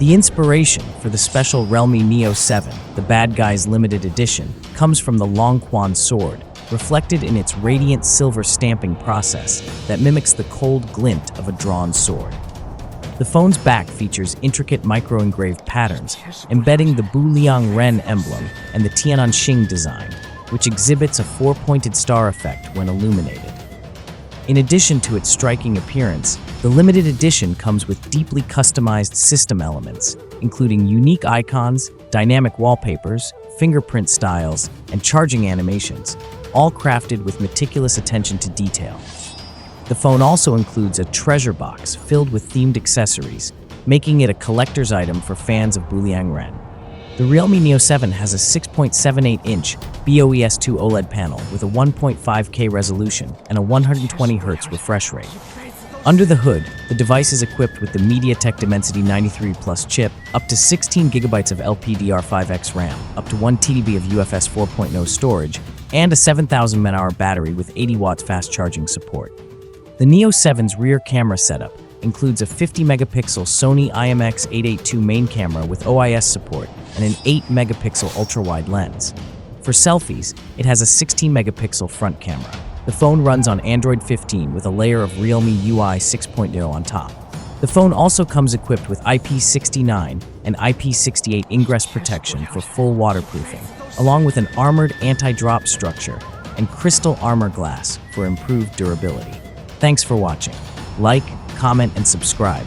The inspiration for the special Realme Neo 7, the Bad Guys Limited Edition, comes from the Longquan sword, reflected in its radiant silver stamping process that mimics the cold glint of a drawn sword. The phone's back features intricate micro-engraved patterns, embedding the Bu Ren emblem and the Tiananxing design, which exhibits a four-pointed star effect when illuminated. In addition to its striking appearance, the limited edition comes with deeply customized system elements, including unique icons, dynamic wallpapers, fingerprint styles, and charging animations, all crafted with meticulous attention to detail. The phone also includes a treasure box filled with themed accessories, making it a collector's item for fans of Bu Ren. The Realme Neo 7 has a 6.78-inch BOE S2 OLED panel with a 1.5K resolution and a 120Hz refresh rate. Under the hood, the device is equipped with the MediaTek Dimensity 93 Plus chip, up to 16 GB of LPDDR5x RAM, up to 1 TB of UFS 4.0 storage, and a 7,000 mAh battery with 80 watts fast charging support. The Neo 7's rear camera setup includes a 50-megapixel Sony IMX882 main camera with OIS support and an 8-megapixel ultra-wide lens. For selfies, it has a 16-megapixel front camera. The phone runs on Android 15 with a layer of Realme UI 6.0 on top. The phone also comes equipped with IP69 and IP68 ingress protection for full waterproofing, along with an armored anti-drop structure and crystal armor glass for improved durability. Thanks for watching. Like, comment, and subscribe.